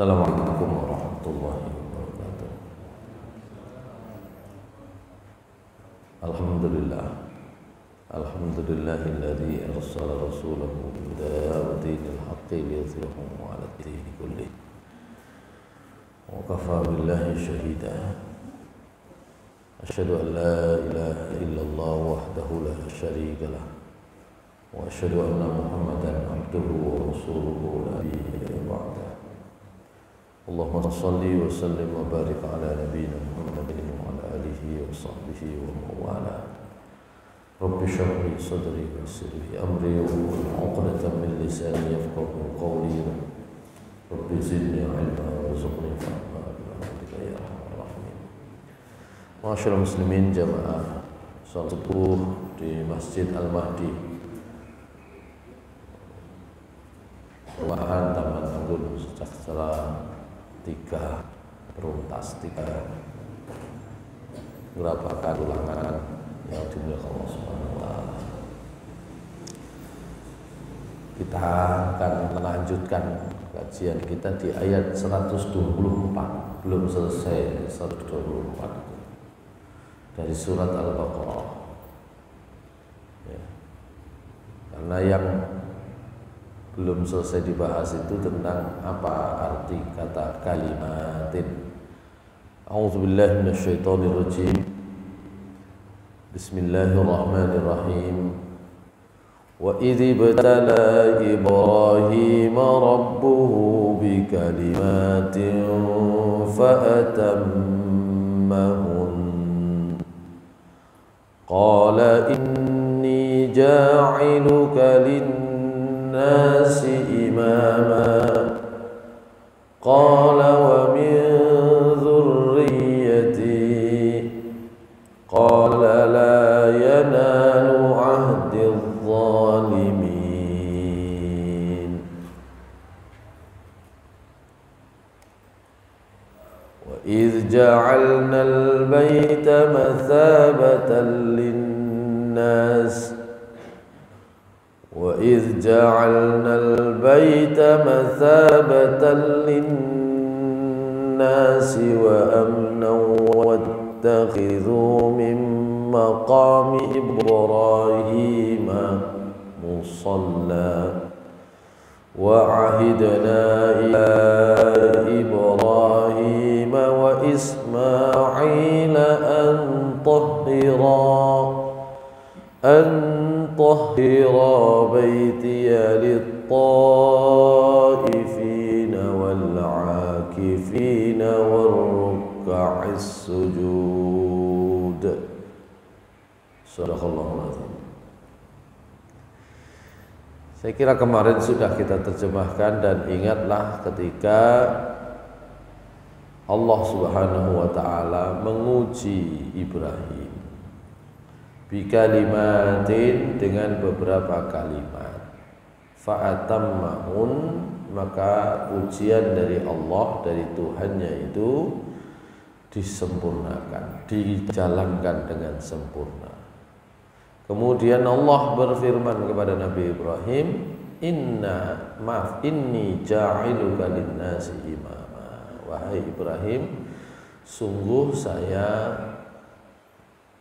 Assalamualaikum warahmatullahi wabarakatuh. Alhamdulillah. Alhamdulillahilladzi arsala rasulahu bil-huda wa dinil haqqi liyudhhirahu 'ala ad-dini kullih. Wa kafaa billahi shahida. Asyhadu an la ilaha illallah wahdahu la syarika lah. Wa asyhadu anna Muhammadan abduhu wa rasuluhu la nabiyya ba'da. Allahumma salli wa sallim wa barik ala nabiyyina Muhammadin wa ala alihi wa sahbihi wa mawala. Rabbi shrah li sadri wa yassir li amri wa hlul 'uqdatam min lisani yafqahu qawli. Rabbi zidni 'ilman warzuqni fahma bi-rahmatika ya arhamar rahimin. Ma'asyiral muslimin jamaah salat subuh di Masjid Al-Mahdi Perumahan Taman Anggun Sejahtera 3 Peruntas 3 Gerabakan Ulangan yang dimuliakan Allah Subhanahu wa taala. Kita akan melanjutkan kajian kita di ayat 124, belum selesai 124 dari surat Al-Baqarah. Ya. Karena yang belum selesai dibahas itu tentang apa arti kata kalimatin. A'udzubillahi minasyaitonirrajim. Bismillahirrahmanirrahim. Wa idh ibtala Ibrahima rabbuhu bikalimatin fa'atammahun. Qala inni ja'iluka للناس إماما قال ومن ذريتي قال لا ينال عهد الظالمين وإذ جعلنا البيت مثابة للناس وَإِذْ جَعَلْنَا الْبَيْتَ مَثَابَةً لِلنَّاسِ وَأَمْنًا وَاتَّخِذُوا مِن مَّقَامِ إِبْرَاهِيمَ مُصَلًّى وَعَهِدْنَا إِلَى إِبْرَاهِيمَ وَإِسْمَاعِيلَ أَن طهر بيتي للطائفين والعاكفين والركع السجود. Sadaqallahul azim. Saya kira kemarin sudah kita terjemahkan, dan ingatlah ketika Allah Subhanahu wa taala menguji Ibrahim bikalimatin, dengan beberapa kalimat, fa'atammahun, maka ujian dari Allah, dari Tuhannya itu disempurnakan, dijalankan dengan sempurna. Kemudian Allah berfirman kepada Nabi Ibrahim, inni ja'iluka linnasi imama. Wahai Ibrahim, sungguh saya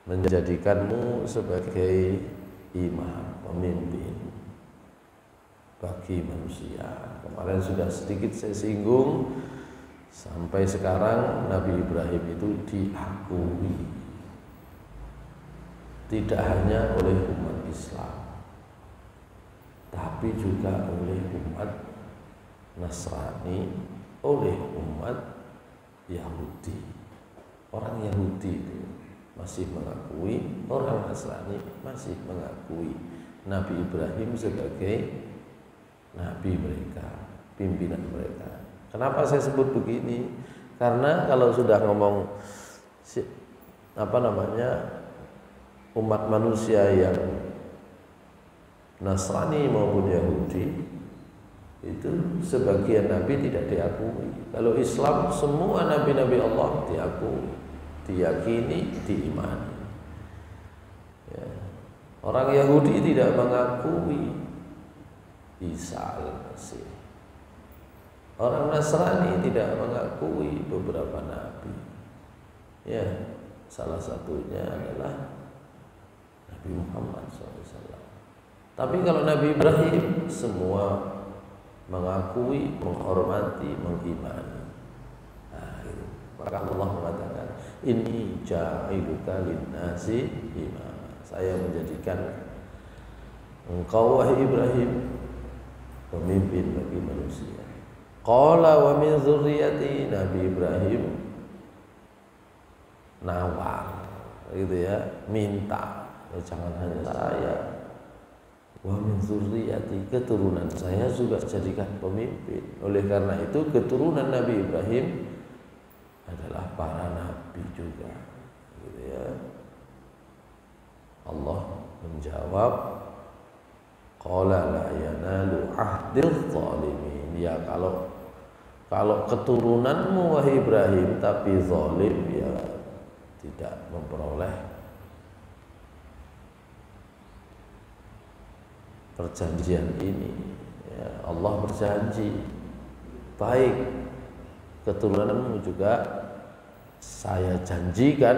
menjadikanmu sebagai imam, pemimpin bagi manusia. Kemarin sudah sedikit saya singgung, sampai sekarang Nabi Ibrahim itu diakui tidak hanya oleh umat Islam, tapi juga oleh umat Nasrani, oleh umat Yahudi. Orang Yahudi itu masih mengakui, orang Nasrani masih mengakui Nabi Ibrahim sebagai nabi mereka, pimpinan mereka. Kenapa saya sebut begini? Karena kalau sudah ngomong umat manusia yang Nasrani maupun Yahudi, itu sebagian nabi tidak diakui. Kalau Islam, semua nabi-nabi Allah diakui, diyakini, diimani. Ya. Orang Yahudi tidak mengakui Isa al-Masih. Orang Nasrani tidak mengakui beberapa nabi. Ya, salah satunya adalah Nabi Muhammad SAW. Tapi kalau Nabi Ibrahim semua mengakui, menghormati, mengimani. Nah, itu. Maka Allah mengatakan, "Inni ja'iluka lin-nasi imama." Saya menjadikan engkau wahai Ibrahim pemimpin bagi manusia. Qala wa min dzurriyyati, Nabi Ibrahim nawar gitu ya, minta, jangan hanya saya, wa min dzurriyyati, keturunan saya juga jadikan pemimpin. Oleh karena itu keturunan Nabi Ibrahim adalah para nabi juga gitu ya. Allah menjawab, qala la yanalu ahdil zalimin. Ya, kalau keturunanmu wahai Ibrahim tapi zalim, ya tidak memperoleh perjanjian ini. Ya, Allah berjanji, baik keturunanmu juga saya janjikan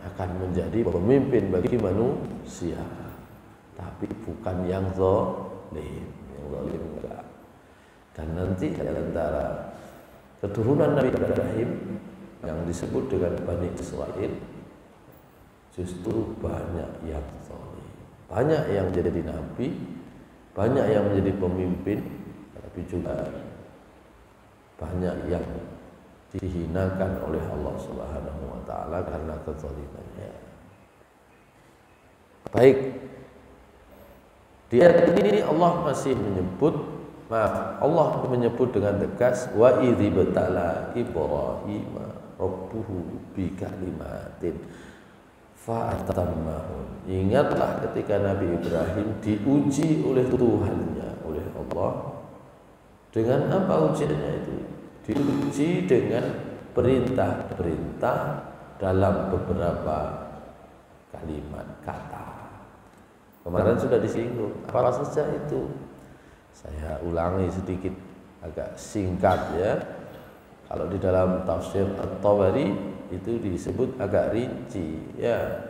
akan menjadi pemimpin bagi manusia, tapi bukan yang zalim, enggak. Dan nanti di antara keturunan Nabi Ibrahim yang disebut dengan Bani Israel justru banyak yang zalim, banyak yang jadi nabi, banyak yang menjadi pemimpin, tapi juga banyak yang dihinakan oleh Allah Subhanahu wa taala karena kezalimannya. Baik, di ayat ini Allah masih menyebut, Allah menyebut dengan tegas, wa idzi batala Ibrahim rabbuhu bi kalimatin fa atammahun. Ingatlah ketika Nabi Ibrahim diuji oleh Tuhannya, oleh Allah. Dengan apa ujiannya itu? Diuji dengan perintah-perintah dalam beberapa kalimat kata. Kemarin sudah disinggung apa saja itu. Saya ulangi sedikit, agak singkat ya. Kalau di dalam tafsir At-Tabari itu disebut agak rinci ya.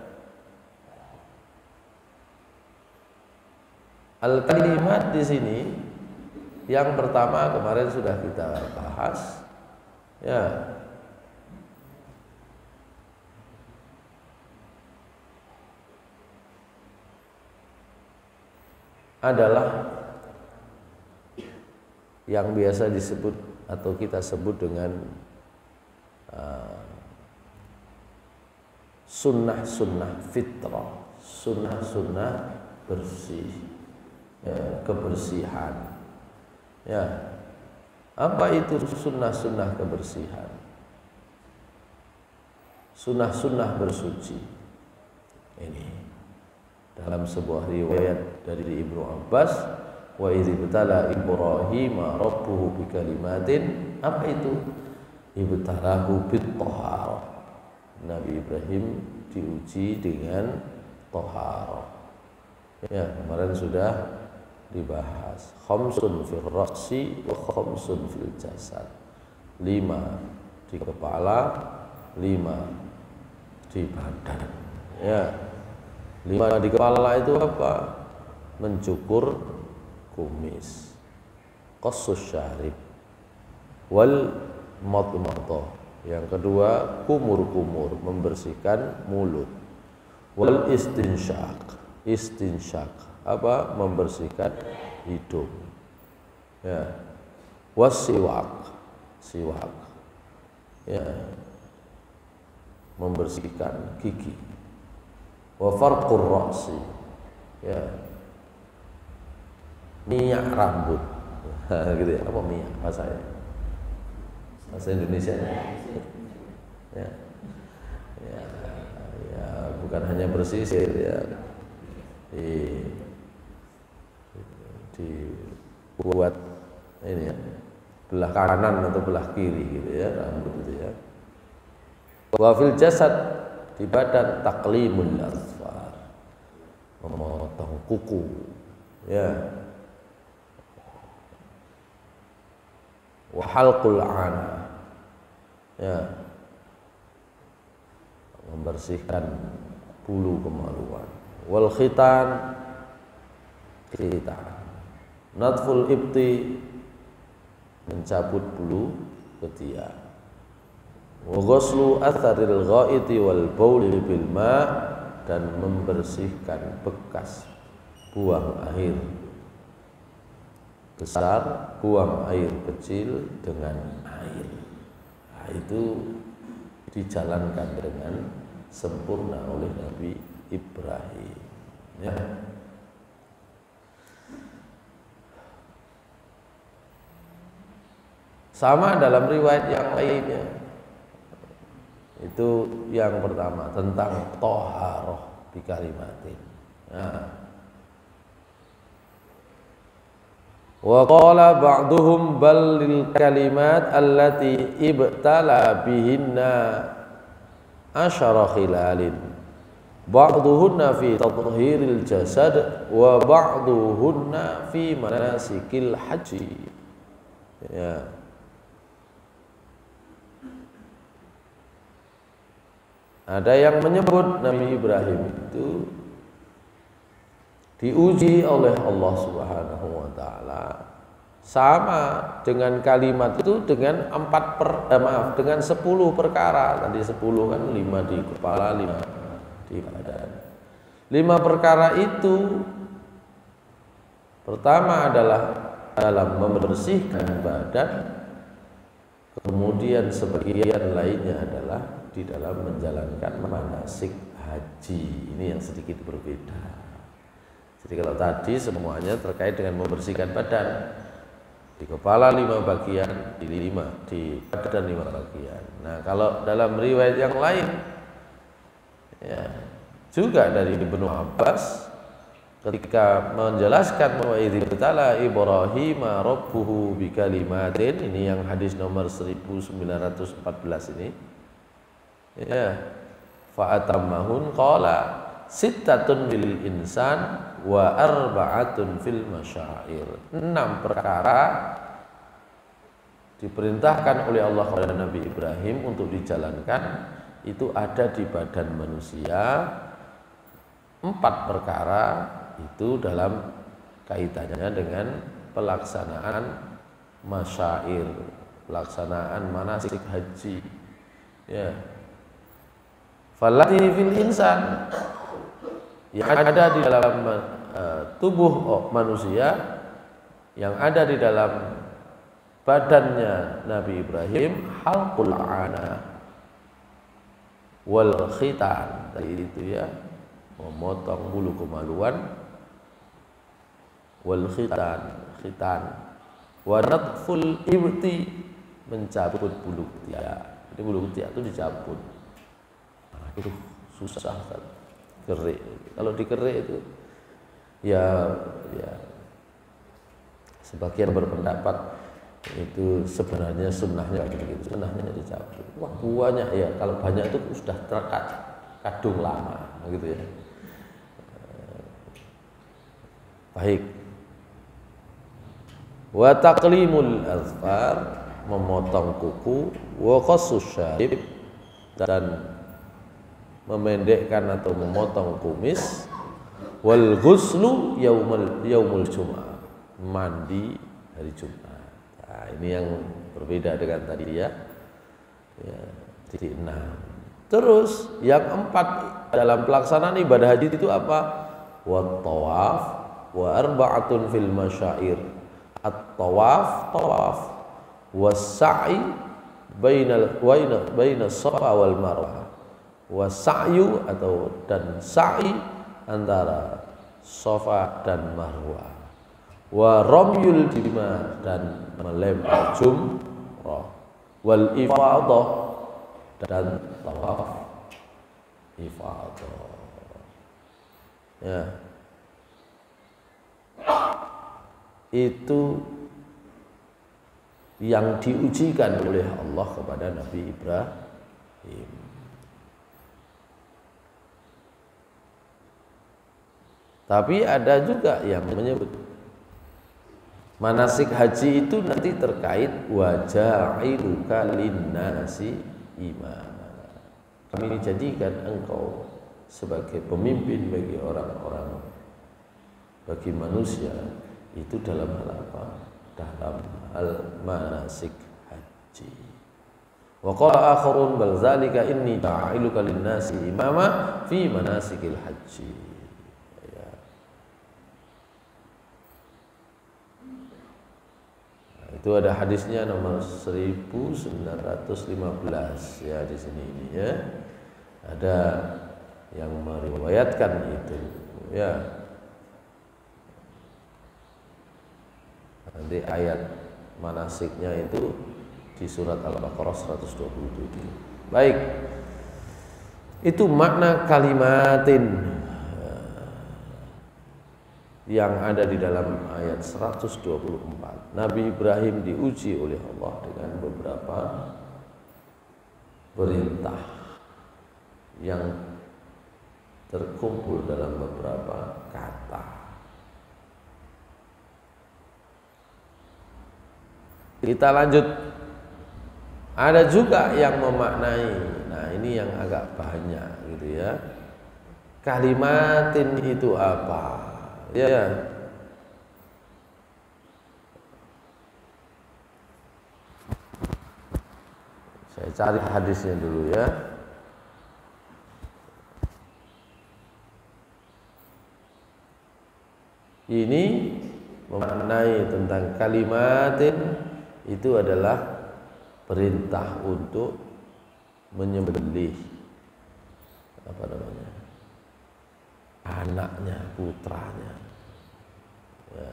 Al-kalimat di sini yang pertama kemarin sudah kita bahas ya. Adalah yang biasa disebut atau kita sebut dengan sunnah-sunnah fitrah, sunnah-sunnah bersih, ya, kebersihan. Ya, apa itu sunnah-sunnah kebersihan? Sunnah-sunnah bersuci. Ini dalam sebuah riwayat dari Ibnu Abbas, wa idz ibtala Ibrahim rabbuhu bikalimatin, apa itu? Ibtalahu bit-thaharah. Nabi Ibrahim diuji dengan thaharah. Ya, kemarin sudah dibahas. Khamsun fil ra'si wa khamsun fil jasad. 5 di kepala, 5 di badan. Ya. 5 di kepala itu apa? Mencukur kumis, qassus syarib, wal madmadah. Yang kedua, kumur-kumur, membersihkan mulut. Wal istinsyaq, istinsyaq apa? Membersihkan hidung. Ya. Wasiwak, siwak. Ya. Membersihkan gigi. Wa farqur ra'si, ya, minyak rambut. Gitu ya, apa minyak bahasanya? Bahasa Indonesia ya. Ya, ya, bukan hanya bersisir ya. Dibuat ini ya, belah kanan atau belah kiri gitu ya, rambut itu ya. Wa fil jasad, di badan, taqlimul asfar, memotong kuku ya. wa halqul ana, ya, membersihkan bulu kemaluan, wal khitan, natful ibti, mencabut bulu ketiak, wa ghuslu atharil ghaiti wal bauli bil ma, dan membersihkan bekas buang air besar, buang air kecil dengan air. Nah, itu dijalankan dengan sempurna oleh Nabi Ibrahim, ya. Sama dalam riwayat yang lainnya. Itu yang pertama tentang toharoh bi kalimatin. Nah. Wa qala ba'duhum bal lil kalimat allati ibtala bihinna asyara khilalin. Ba'duhunna fi tathhiril jasad wa ba'duhunna fi manasikil haji. Ya. Ada yang menyebut Nabi Ibrahim itu diuji oleh Allah Subhanahu wa taala sama dengan kalimat itu dengan 10 perkara. Tadi 10 kan, 5 di kepala, 5 di badan. 5 perkara itu pertama adalah dalam membersihkan badan, kemudian sebagian lainnya adalah di dalam menjalankan manasik haji. Ini yang sedikit berbeda. Jadi kalau tadi semuanya terkait dengan membersihkan badan, di kepala 5 bagian, di badan 5 bagian. Nah, kalau dalam riwayat yang lain, ya, juga dari Ibnu Abbas ketika menjelaskan bahwa ibtala Ibrahim rabbuhu bikalimatin, ini yang hadis nomor 1914 ini, ya, fa'atammahun qala sittatun bil insan wa arba'atun fil masyair. 6 perkara diperintahkan oleh Allah kepada Nabi Ibrahim untuk dijalankan, itu ada di badan manusia. 4 perkara itu dalam kaitannya dengan pelaksanaan masyair, pelaksanaan manasik haji, ya. Falati fil insan, yang ada di dalam tubuh manusia, yang ada di dalam badannya Nabi Ibrahim, halqul ana wal khitan, tadi itu ya, memotong bulu kemaluan, wal khitan wa natful ibti, mencabut bulu ketiak. Jadi bulu ketiak itu dicabut. Itu susah kan, kerik. Kalau dikerik itu ya sebagian berpendapat itu sebenarnya sunnahnya begitu, sunnahnya dicabut. Wah, banyak ya, kalau banyak itu sudah terkadung lama gitu ya. Baik. Wa taqlimul azfar, memotong kuku, wa qassus syarib, dan memendekkan atau memotong kumis, wal ghuslu yaumul jum'ah, mandi hari Jumat. Nah, ini yang berbeda dengan tadi ya. Jadi 6. Terus yang 4 dalam pelaksanaan ibadah haji itu apa? Wa tawaf wa arba'atun fil masyair. At-tawaf, was-sa'i baina Safa wal Marwah. Wasa'yu atau dan sa'i antara Safa dan Marwah. Wa ramyul jimar, dan melempar jumrah. Wal ifadah, dan tawaf ifadah. Ya. Itu yang diujikan oleh Allah kepada Nabi Ibrahim. Tapi ada juga yang menyebut Manasik haji itu nanti terkait waja'iluka linnasi imama. Kami jadikan engkau sebagai pemimpin bagi orang-orang, bagi manusia, itu dalam hal apa? Dalam hal manasik haji. Wa qala akharun bal zalika inni ja'iluka linnasi imama fi manasikil haji. Itu ada hadisnya nomor 1915 ya di sini ini ya. Ada yang meriwayatkan itu ya. Nanti ayat manasiknya itu di surat Al-Baqarah 127. Baik. Itu makna kalimatin yang ada di dalam ayat 124. Nabi Ibrahim diuji oleh Allah dengan beberapa perintah yang terkumpul dalam beberapa kata. Kita lanjut. Ada juga yang memaknai. Nah, ini yang agak banyak gitu ya. Kalimatin itu apa? Ya, saya cari hadisnya dulu ya. Ini memaknai tentang kalimatin itu adalah perintah untuk menyembelih apa namanya? Anaknya, putranya. Ya.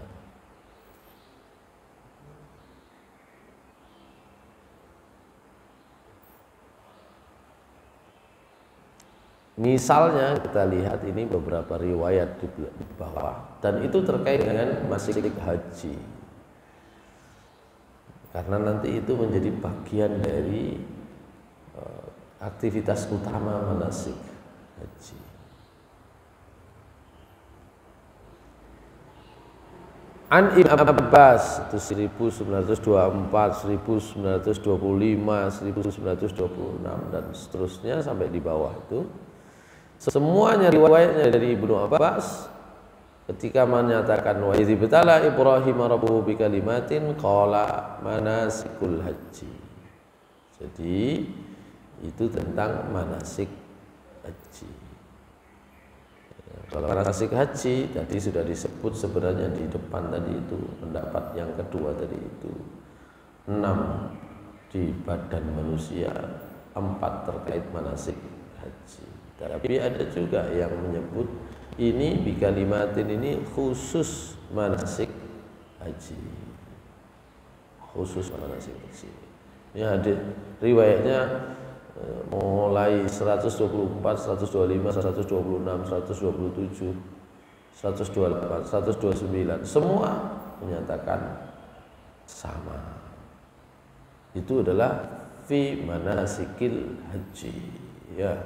Misalnya kita lihat ini beberapa riwayat di bawah, dan itu terkait dengan manasik haji. Karena nanti itu menjadi bagian dari aktivitas utama manasik haji. An Ibn Abbas itu 1924, 1925, 1926 dan seterusnya sampai di bawah itu. Semuanya riwayatnya dari Ibnu Abbas ketika menyatakan wa idz ibtala Ibrahim rabbuhu bikalimatin qala manasikul haji. Jadi itu tentang manasik haji. Kalau manasik haji tadi sudah disebut sebenarnya di depan tadi itu, pendapat yang kedua tadi itu 6 di badan manusia, 4 terkait manasik haji. Tapi ada juga yang menyebut ini bikalimatin ini khusus manasik haji. Khusus manasik haji. Ini ada riwayatnya mulai 124, 125, 126, 127, 128, 129 semua menyatakan sama. Itu adalah fi manasikil haji ya.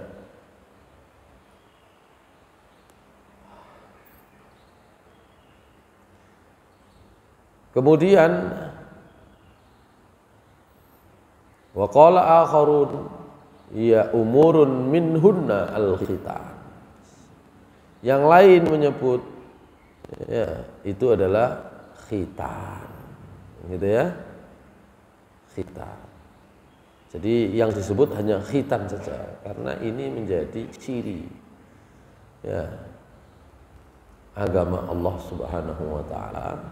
Kemudian wa qala akharun ya umurun minhunna al-khitan. Yang lain menyebut ya itu adalah khitan. Gitu ya. Khitan. Jadi yang disebut hanya khitan saja karena ini menjadi ciri ya agama Allah Subhanahu wa taala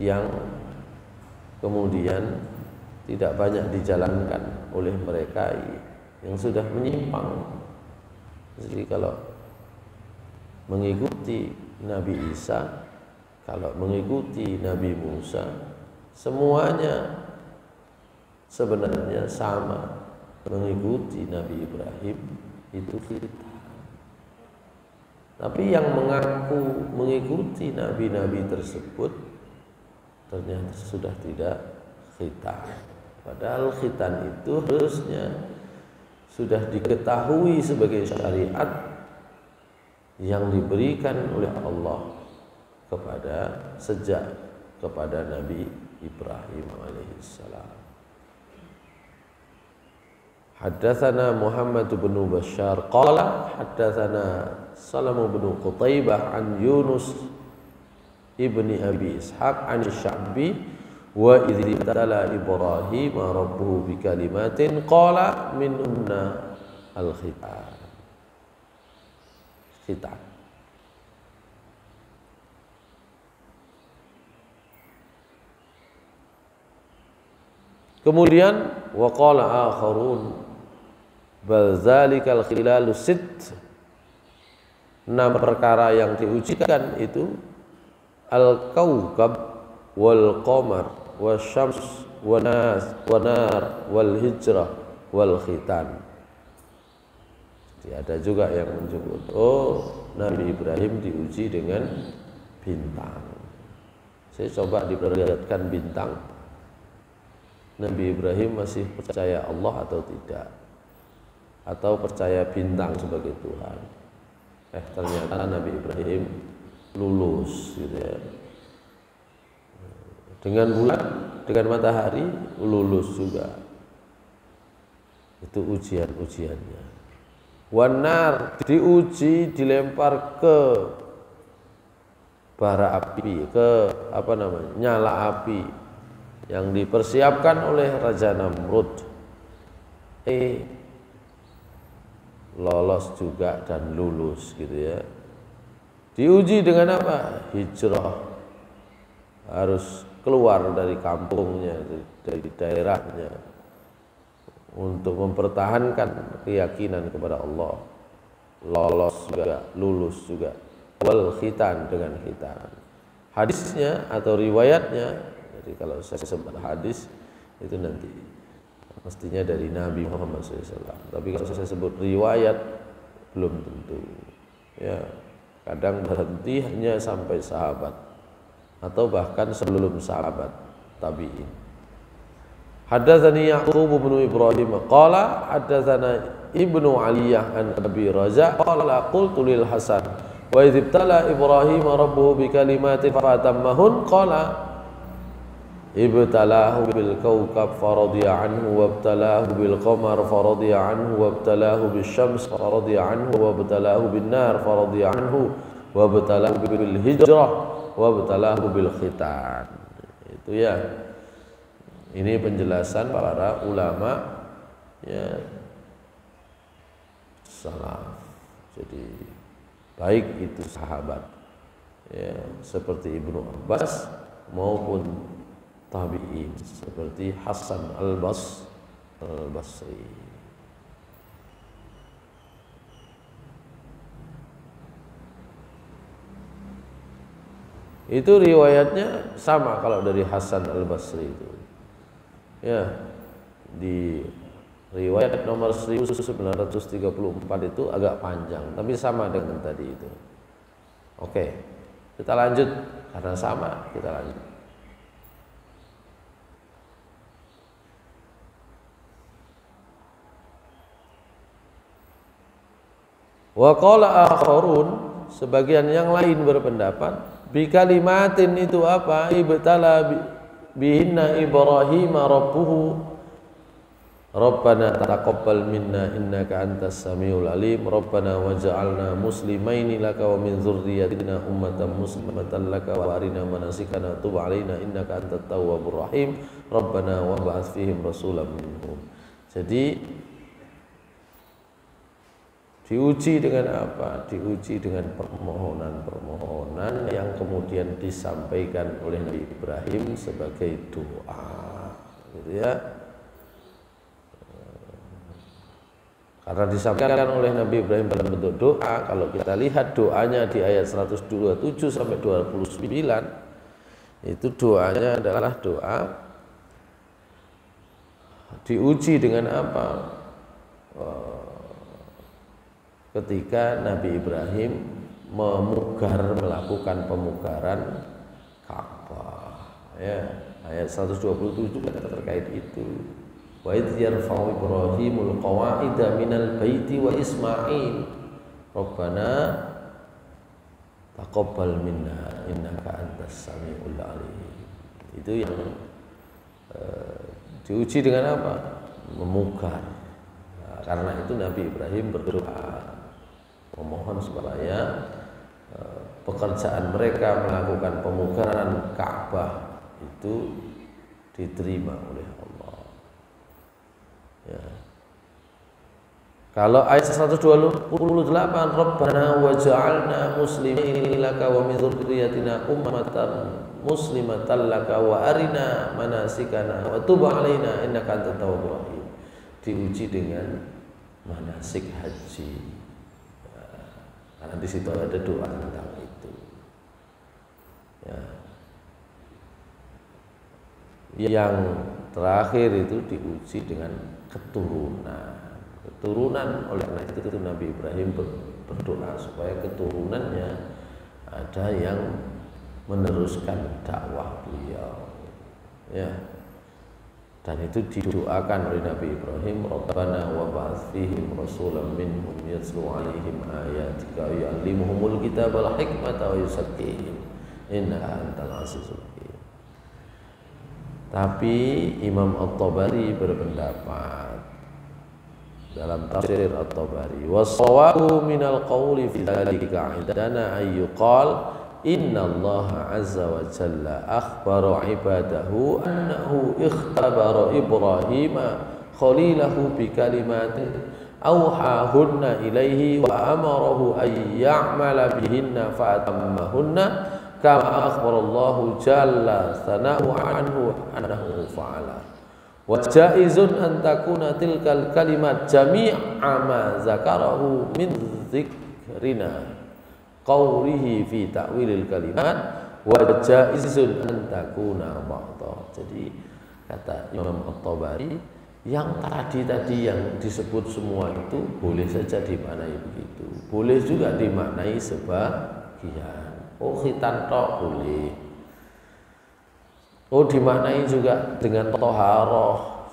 yang kemudian tidak banyak dijalankan oleh mereka yang sudah menyimpang. Jadi kalau mengikuti Nabi Isa, kalau mengikuti Nabi Musa, semuanya sebenarnya sama. Mengikuti Nabi Ibrahim itu kita. Tapi yang mengaku mengikuti nabi-nabi tersebut ternyata sudah tidak khitan. Padahal khitan itu harusnya sudah diketahui sebagai syariat yang diberikan oleh Allah kepada sejak kepada Nabi Ibrahim alaihissalam. Haddatsana Muhammad bin Bashar qala haddatsana Salam bin Qutaibah an Yunus ibni Abi Ishaq an Sya'bi wa idh ibtala Ibrahim rabbuhu bi kalimatin qala minhunna al-khitan. Khitan. Kemudian waqala akharun bal zalikal khilalu sit. 6 perkara yang diujikan itu al-kaukab wal qamar wasyams wanas wanar wal hijrah wal khitan. Jadi ada juga yang menyebut Nabi Ibrahim diuji dengan bintang. Saya coba diperlihatkan bintang. Nabi Ibrahim masih percaya Allah atau tidak, atau percaya bintang sebagai Tuhan. Ternyata Nabi Ibrahim lulus gitu ya. Dengan bulan, dengan matahari lulus juga. Itu ujian-ujiannya. Wanar diuji, dilempar ke bara api, ke nyala api yang dipersiapkan oleh Raja Namrud. Lolos juga dan lulus gitu ya. Diuji dengan apa? Hijrah. Harus keluar dari kampungnya, dari daerahnya, untuk mempertahankan keyakinan kepada Allah. Lolos juga, lulus juga. Wal khitan, dengan khitan. Hadisnya atau riwayatnya, jadi kalau saya sebut hadis itu nanti mestinya dari Nabi Muhammad SAW. Tapi kalau saya sebut riwayat belum tentu. Ya, kadang berhenti hanya sampai sahabat atau bahkan sebelum sahabat tabi'in. Haddatsani Ya'qub bin Ibrahim qala haddatsana Ibnu Aliyah an Abi Raza qala qultu lil Hasan wa idh ibtala Ibrahim rabbuhu bi kalimatin fatammahun qala ibtalahu bil kawkab faradiya anhu wabtalahu bil qamar faradiya anhu wabtalahu bis syams faradiya anhu wabtalahu bin nar faradiya anhu wabtalahu bil hijrah wabtalahu bil khitan. Itu ya. Ini penjelasan para ulama ya salaf. Jadi baik itu sahabat ya seperti Ibnu Abbas maupun tabi'in seperti Hasan al-Basri. Itu riwayatnya sama kalau dari Hasan al-Basri itu. Ya, di riwayat nomor 1934 itu agak panjang, tapi sama dengan tadi itu. Oke, kita lanjut karena sama, kita lanjut. Wa qala akharun, sebagian yang lain berpendapat bi kalimatin itu apa? Ibtala bihinna Ibrahim rabbuhu Rabbana taqabbal minna innaka antas samiul alim Rabbana waj'alna muslimaini laka wa min dzurriyyatina ummatan muslimatan laka wa arina manasikana tub alaina innaka antat tawwabur rahim Rabbana wab'ats fihim rasulan minhum. Jadi diuji dengan apa? Diuji dengan permohonan-permohonan yang kemudian disampaikan oleh Nabi Ibrahim sebagai doa, gitu ya. Karena disampaikan oleh Nabi Ibrahim dalam bentuk doa, kalau kita lihat doanya di ayat 127 sampai 29, itu doanya adalah doa diuji dengan apa? Ketika Nabi Ibrahim melakukan pemugaran Ka'bah, ya, ayat 127 terkait itu. Wa idh yarfa'u Ibrahimul qawa'ida minal baiti wa Ismail Rabbana taqabbal minna innaka antas samiul alim. Itu yang diuji dengan apa? Memukar. Nah, karena itu Nabi Ibrahim berdoa memohon supaya pekerjaan mereka melakukan pemugaran Ka'bah itu diterima oleh Allah. Ya. Kalau ayat 128, Rabbana waj'alna muslimin laka wa min dzurriyyatina ummatan muslimatan laka wa arina manasikana wa tub 'alaina innaka antat tawwabur rahim. Diuji dengan manasik haji. Karena di situ ada doa tentang itu. Ya. Yang terakhir itu diuji dengan keturunan. Keturunan, oleh karena itu Nabi Ibrahim berdoa supaya keturunannya ada yang meneruskan dakwah beliau. Ya. Dan itu didoakan oleh Nabi Ibrahim, Rabbana wa ba'ats fihim rasulan minhum yatlu 'alaihim ayatika wa yu'allimuhumul kitaba wal hikmata wa yuzakkihim innaka antal azizul hakim. Tapi Imam At-Tabari berpendapat dalam tafsir At-Tabari, was-shawabu minal qawli fi dzalika 'indana ay yuqal Inna Allah azza wa jalla akhbara ibadahu annahu ikhtabara Ibrahim khalilahu bi kalimatin awhahunna ilaihi wa amarahu ay ya'mala bihinna fa'atammahunna kama akhbara Allah jalla sana'u anhu annahu fa'ala. Wa jaizun an takuna tilkal kalimat jami'a ma zakarahu min dzikrina qawlihi fi ta'wilil kalimat wa jaizun an takuna ba'dha. Jadi kata Imam At-Tabari, yang tadi yang disebut semua itu boleh saja dimaknai begitu, boleh juga dimaknai sebagian. Oh, khitan tok boleh. Oh, dimaknai juga dengan toharoh,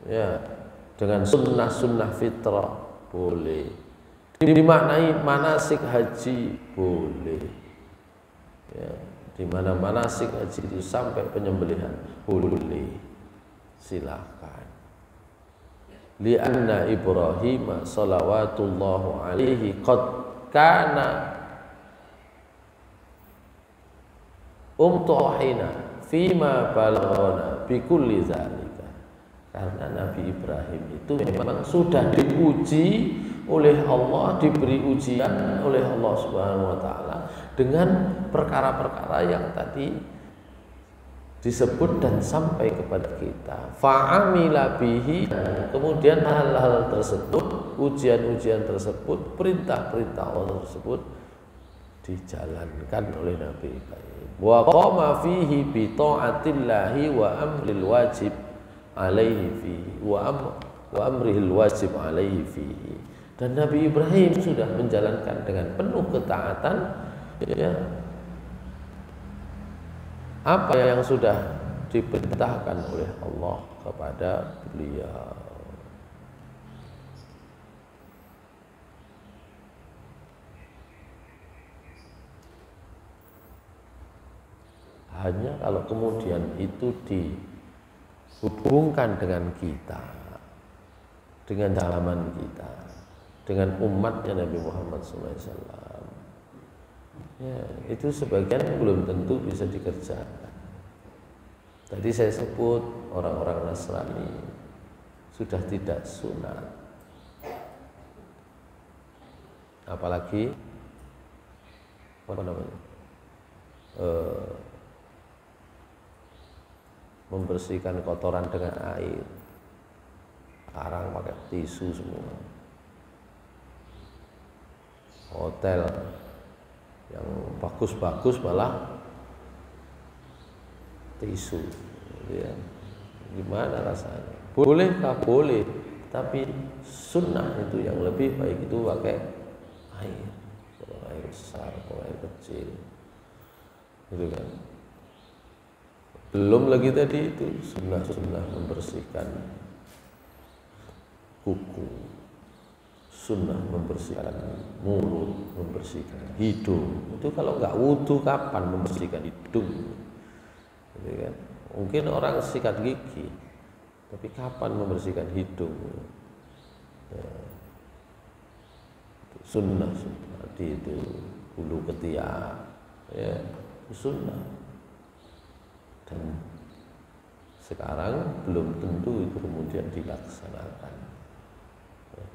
ya, dengan sunnah fitrah boleh. Dimaknai manasik haji boleh, ya, di mana manasik haji itu sampai penyembelihan boleh, silakan. Li'anna Ibrahim salawatullahu alaihi qad kana umtuhina fima balagana bi kulli zalika. Karena Nabi Ibrahim itu memang sudah diuji oleh Allah, diberi ujian oleh Allah Subhanahu wa taala dengan perkara-perkara yang tadi disebut dan sampai kepada kita. Fa'amila bihi, kemudian hal-hal tersebut, ujian-ujian tersebut, perintah-perintah Allah tersebut dijalankan oleh Nabi Ibrahim. Wa qama fihi bi ta'atillahi wa amril wajib alaihi fihi wa amrihil wajib alaihi fihi. Dan Nabi Ibrahim sudah menjalankan dengan penuh ketaatan, ya, apa yang sudah diperintahkan oleh Allah kepada beliau. Hanya kalau kemudian itu dihubungkan dengan kita, dengan zaman kita, dengan umatnya Nabi Muhammad SAW, ya, itu sebagian belum tentu bisa dikerjakan. Tadi saya sebut orang-orang Nasrani sudah tidak sunat, apalagi apa namanya, membersihkan kotoran dengan air. Sekarang pakai tisu semua. Hotel yang bagus-bagus malah tisu, ya. Gimana rasanya? Bolehkah? Boleh, tapi sunnah itu yang lebih baik itu pakai air. Kalau air besar, kalau air kecil, gitu kan. Belum lagi tadi itu sunnah membersihkan kuku, sunnah membersihkan mulut, membersihkan hidung. Itu kalau nggak wudu kapan membersihkan hidung? gitu kan. Mungkin orang sikat gigi, tapi kapan membersihkan hidung? Ya, sunnah tadi itu bulu ketiak, ya sunnah. Dan sekarang belum tentu itu kemudian dilaksanakan.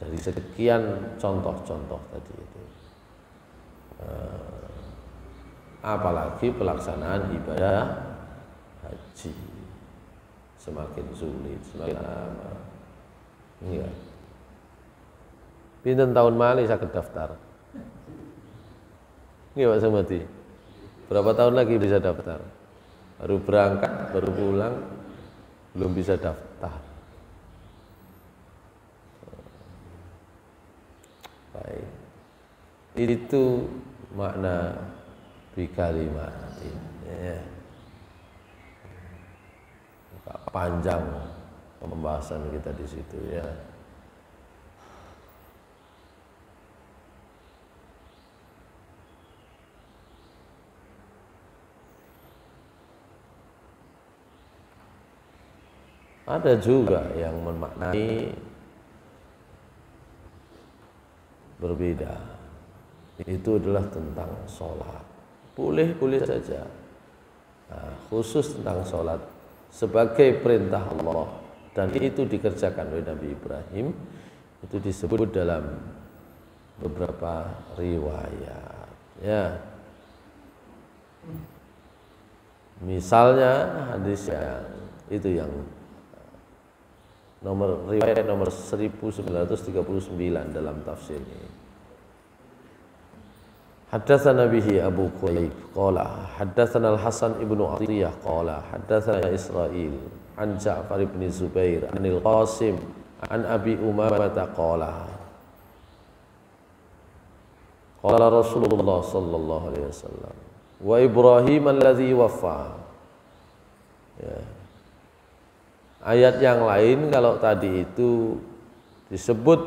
Dari sekian contoh-contoh tadi itu, apalagi pelaksanaan ibadah haji semakin sulit, semakin lama. Iya. Pinten tahun malih saged daftar? Iya Pak Samadi. Berapa tahun lagi bisa daftar? Baru berangkat, baru pulang, belum bisa daftar. Baik. Itu makna bikalimatin. Ya. Panjang pembahasan kita di situ ya. Ada juga yang memaknai berbeda. Itu adalah tentang sholat. Boleh-boleh saja. Nah, khusus tentang sholat sebagai perintah Allah dan itu dikerjakan oleh Nabi Ibrahim, itu disebut dalam beberapa riwayat. Ya. Misalnya hadis yang itu yang riwayat nomor 1939 dalam tafsir ini. Haddatsana bihi Abu Quraib qala haddatsana Al-Hasan ibnu Atiyah qala haddatsana Israil an Ja'far ibn Zubair anil Qasim an Abi Umamah qala qala Rasulullah sallallahu alaihi wasallam wa Ibrahim alladzi waffa. Ya. Ayat yang lain kalau tadi itu disebut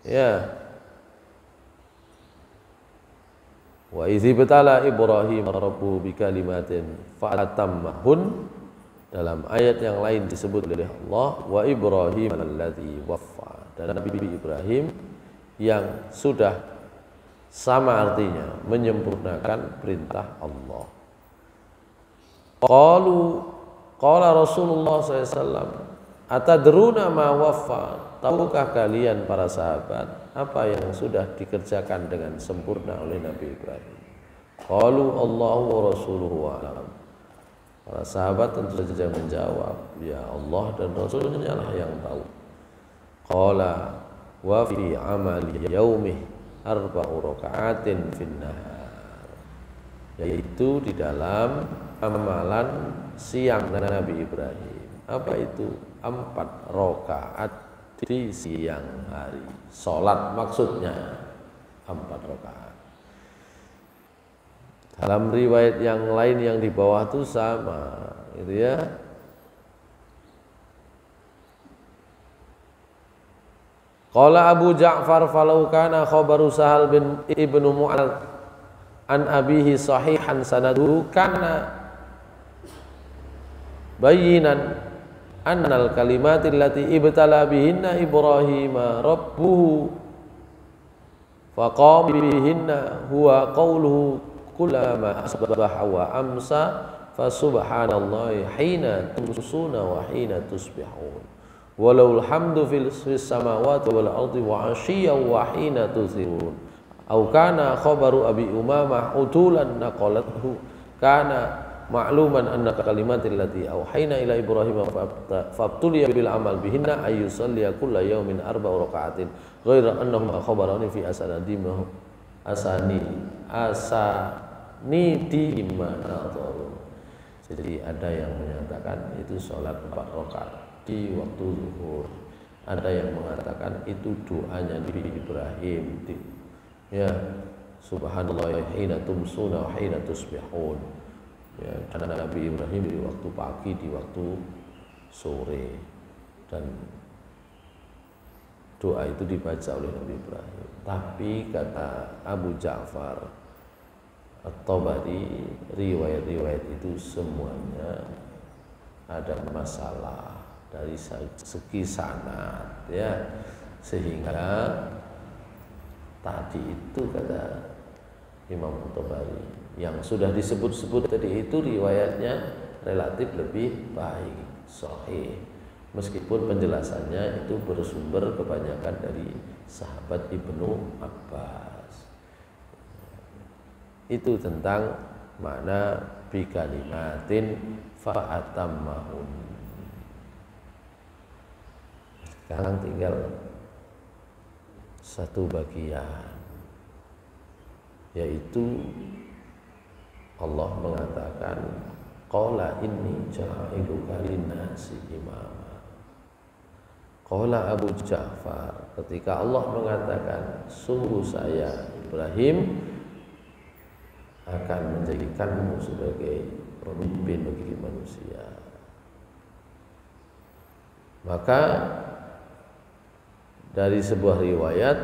ya wa idzi batala Ibrahim rabbuhu bikalimatin fa'atammahun, dalam ayat yang lain disebut oleh Allah wa Ibrahim alladzi waffa, dan Nabi Ibrahim yang sudah sama artinya menyempurnakan perintah Allah. Qala Rasulullah SAW, atadruna ma waffa, tahukah kalian para sahabat apa yang sudah dikerjakan dengan sempurna oleh Nabi Ibrahim? Qalu Allahu wa rasuluhu a'lam. Para sahabat tentu saja menjawab, ya Allah dan Rasulnya lah yang tahu. Qala wa fi amali yaumih arba'u raka'atin finnahar, yaitu di dalam amalan siang Nabi Ibrahim. Apa itu? 4 rakaat di siang hari. Salat maksudnya 4 rakaat. Dalam riwayat yang lain yang di bawah itu sama, gitu ya. Qala Abu Ja'far falau kana khabaru Sahal bin Ibnu Mu'adz an abihi sahihan sanaduhu kana bayinan annal kalimati allati ibtala bihinna Ibrahima rabbuhu faqama bihinna huwa qawluhu kullama asbaha wa amsa fa subhanallahi hina tumsuna wa hina tusbihun walau alhamdu fis samawati wal ardi wa ashiyan wa hina tuzhirun au kana khabaru Abi Umamah utulan naqalathu kana ma'luman anna kalimatil lati auhayna ila Ibrahim fabtuliya bil amal bihinna ayyusalliya kulla yawmin 4 raka'atin ghaira annahum khabarani fi asanadimah asanidi mana. Jadi ada yang menyatakan itu sholat 4 rakaat di waktu zuhur, ada yang mengatakan itu doanya Nabi Ibrahim ya subhanallah hina tumsuna wa hina tusbihun. Ya, dan Nabi Ibrahim di waktu pagi, di waktu sore, dan doa itu dibaca oleh Nabi Ibrahim. Tapi kata Abu Ja'far, At-Tabari, riwayat-riwayat itu semuanya ada masalah dari segi sanad, ya, sehingga tadi itu kata Imam At-Tabari yang sudah disebut-sebut tadi itu riwayatnya relatif lebih baik, sahih, meskipun penjelasannya itu bersumber kebanyakan dari sahabat Ibnu Abbas. Itu tentang makna bi kalimatin fa'atammahun. Sekarang tinggal satu bagian, yaitu Allah mengatakan qala inni ja'iluka linnasi imama. Qala Abu Ja'far, ketika Allah mengatakan sungguh saya Ibrahim akan menjadikanmu sebagai pemimpin bagi manusia, maka dari sebuah riwayat,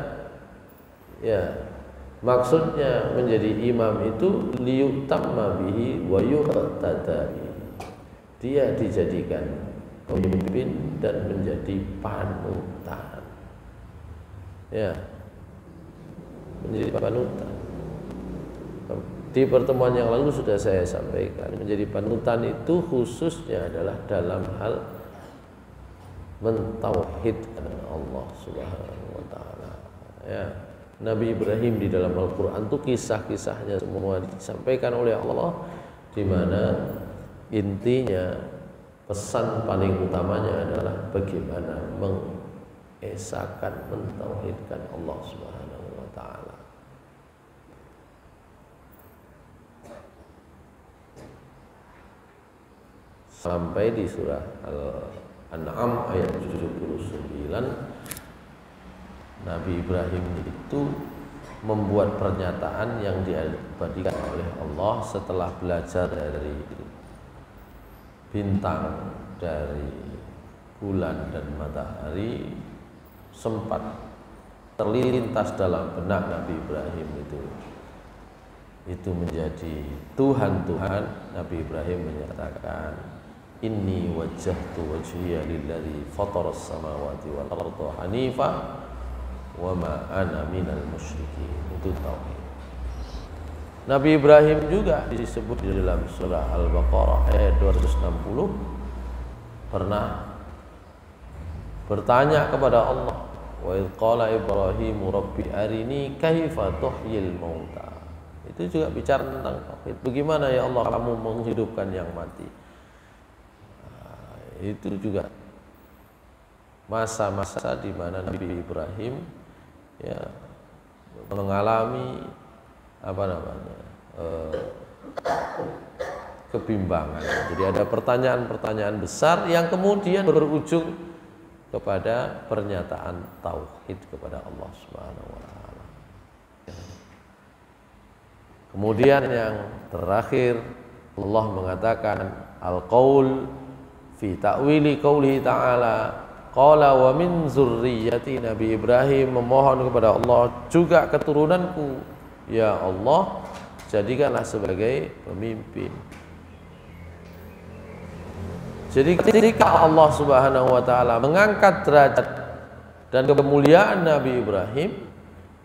ya, maksudnya menjadi imam itu liyutamma bihi wa yuqtada bihi. Dia dijadikan pemimpin dan menjadi panutan. Ya, menjadi panutan. Di pertemuan yang lalu sudah saya sampaikan, menjadi panutan itu khususnya adalah dalam hal mentauhidkan Allah Subhanahu wa taala. Ya, Nabi Ibrahim di dalam Al-Qur'an itu kisah-kisahnya semua disampaikan oleh Allah, di mana intinya pesan paling utamanya adalah bagaimana mengesahkan, mentauhidkan Allah Subhanahu wa taala. Sampai di surah Al-An'am ayat 79, Nabi Ibrahim itu membuat pernyataan yang diabadikan oleh Allah setelah belajar dari bintang, dari bulan dan matahari. Sempat terlintas dalam benak Nabi Ibrahim itu menjadi Tuhan. Nabi Ibrahim menyatakan, inni wajjahtu wajhiya lilladzi fataras samawati wal arda hanifa wa ma ana minal musyrikin. Itu tauhid. Nabi Ibrahim juga disebut di dalam surah Al-Baqarah ayat 260 pernah bertanya kepada Allah, wa idz qala Ibrahim rabbi arini kaifa tuhyil mauta. Itu juga bicara tentang tauhid. Bagaimana ya Allah kamu menghidupkan yang mati? Itu juga masa-masa di mana Nabi Ibrahim, ya, mengalami kebimbangan. Jadi ada pertanyaan-pertanyaan besar yang kemudian berujung kepada pernyataan tauhid kepada Allah Subhanahu wa taala. Kemudian yang terakhir Allah mengatakan al-qaul fi ta'wili qaulihi ta'ala qala wa min zurriyyati. Nabi Ibrahim memohon kepada Allah, juga keturunanku ya Allah jadikanlah sebagai pemimpin. Jadi ketika Allah Subhanahu wa taala mengangkat derajat dan kemuliaan Nabi Ibrahim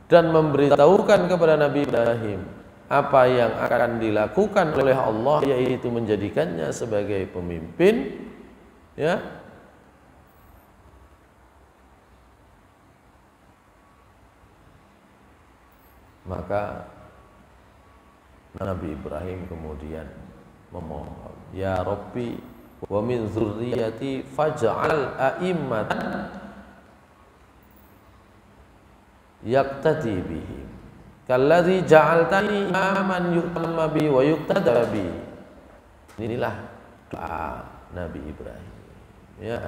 dan memberitahukan kepada Nabi Ibrahim apa yang akan dilakukan oleh Allah, yaitu menjadikannya sebagai pemimpin, ya, maka Nabi Ibrahim kemudian memohon, ya Rabbi wa min dzurriyyati faj'al a'immatan yaqtadi bihim kalladzi ja'altani imaman yu'tamma bi wa yuqtada bi. Inilah doa Nabi Ibrahim, ya,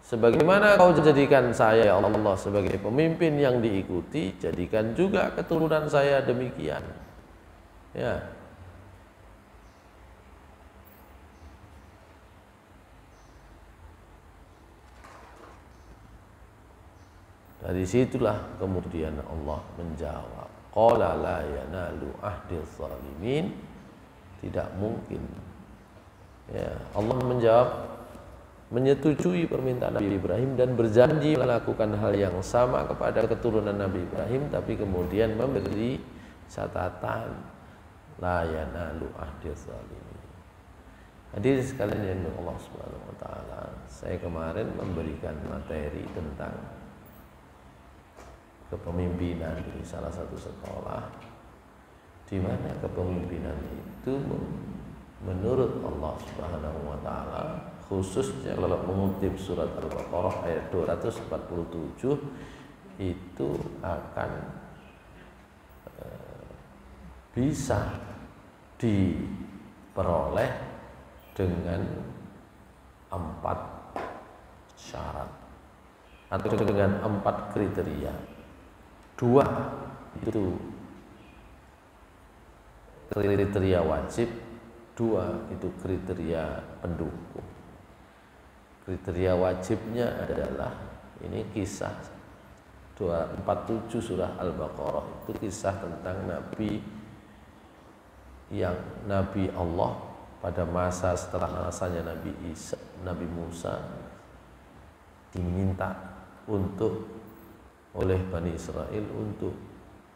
sebagaimana kau jadikan saya ya Allah sebagai pemimpin yang diikuti, jadikan juga keturunan saya demikian, ya. Dari situlah kemudian Allah menjawab, Qala la yanalu ahdi zalimin. Tidak mungkin. Ya, Allah menjawab, menyetujui permintaan Nabi Ibrahim dan berjanji melakukan hal yang sama kepada keturunan Nabi Ibrahim, tapi kemudian memberi catatan la yanalu ahdi zalimin. Hadirin sekalian yang Allah Subhanahu wa taala, saya kemarin memberikan materi tentang kepemimpinan di salah satu sekolah, di mana kepemimpinan itu menurut Allah Subhanahu wa taala, khususnya kalau mengutip surat Al-Baqarah ayat 247, itu akan bisa diperoleh dengan 4 syarat atau dengan 4 kriteria. 2 itu kriteria wajib, 2 itu kriteria pendukung. Kriteria wajibnya adalah, ini kisah 247 surah Al-Baqarah, itu kisah tentang Nabi Allah pada masa setelah masanya Nabi Musa diminta oleh Bani Israel untuk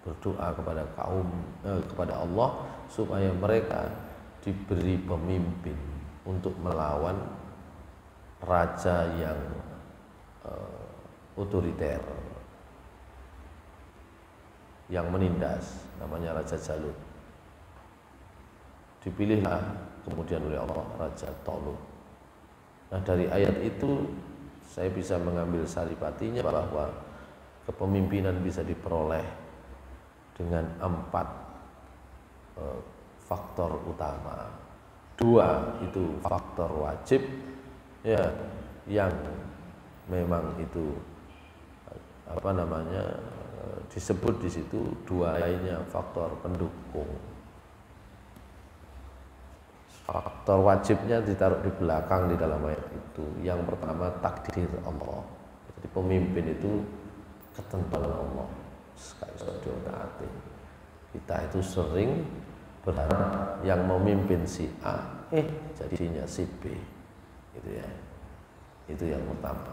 berdoa kepada Allah supaya mereka diberi pemimpin untuk melawan raja yang otoriter, yang menindas, namanya Raja Jalut. Dipilihlah kemudian oleh Allah Raja Talut. Nah, dari ayat itu saya bisa mengambil saripatinya bahwa kepemimpinan bisa diperoleh dengan 4 faktor utama. 2 itu faktor wajib, ya, yang memang itu disebut di situ. 2 lainnya faktor pendukung. Faktor wajibnya ditaruh di belakang di dalam ayat itu. Yang pertama takdir Allah. Jadi pemimpin itu ketentuan Allah. Kita itu sering berharap yang memimpin si A, jadinya si B, gitu ya. Itu yang pertama.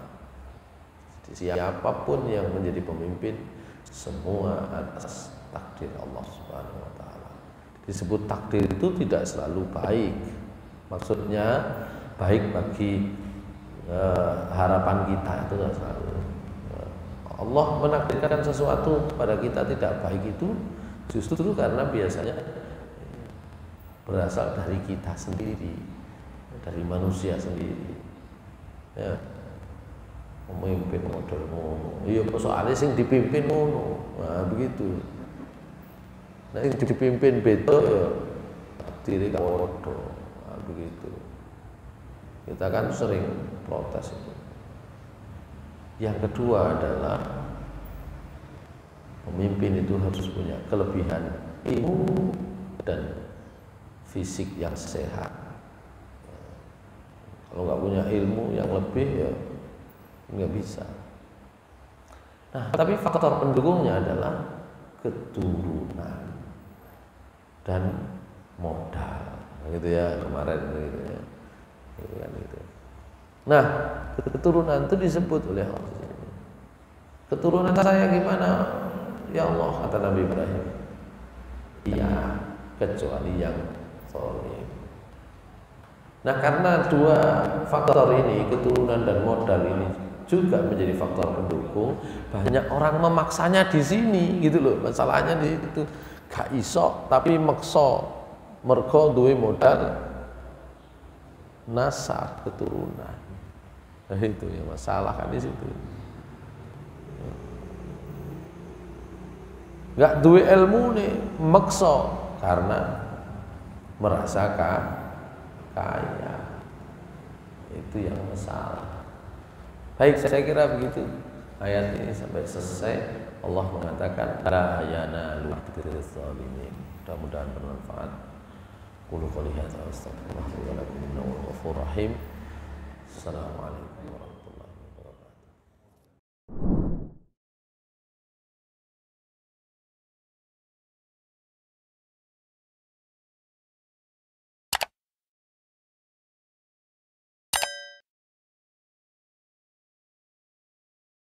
Jadi siapapun yang menjadi pemimpin, semua atas takdir Allah Subhanahu wa taala. Disebut takdir itu tidak selalu baik. Maksudnya baik bagi harapan kita, itu tidak selalu. Allah menakdirkan sesuatu pada kita tidak baik itu justru karena biasanya berasal dari kita sendiri, dari manusia sendiri. Ya, memimpin model ngono. Iya, soalnya sing dipimpin ngono. Nah, begitu. Nah, yang dipimpin beda ya diri kodo. Nah, begitu. Kita kan sering protes itu. Yang kedua adalah pemimpin itu harus punya kelebihan ilmu dan fisik yang sehat. Kalau nggak punya ilmu yang lebih ya nggak bisa. Nah, tapi faktor pendukungnya adalah keturunan dan modal, gitu ya, kemarin gitu ya. Gitu kan, gitu. Nah, keturunan itu disebut oleh Allah. Keturunan saya gimana? Ya Allah, kata Nabi Ibrahim, iya, kecuali yang zalim. Nah, karena 2 faktor ini, keturunan dan modal ini juga menjadi faktor pendukung, banyak orang memaksanya di sini, gitu loh. Masalahnya di situ, gak iso tapi maksa, mergo duwe modal nasab keturunan. Nah, itu yang masalah kan di situ. Gak duwe ilmu nih, maksa karena merasa kaya. Itu yang masalah. Baik, saya kira begitu. Ayat ini sampai selesai. Allah mengatakan la yanalu ahdi zalimin. Mudah-mudahan bermanfaat. Qul qouli hadza astaghfirullah wa lakum innahu ghafurur rahim. Assalamualaikum warahmatullahi wabarakatuh.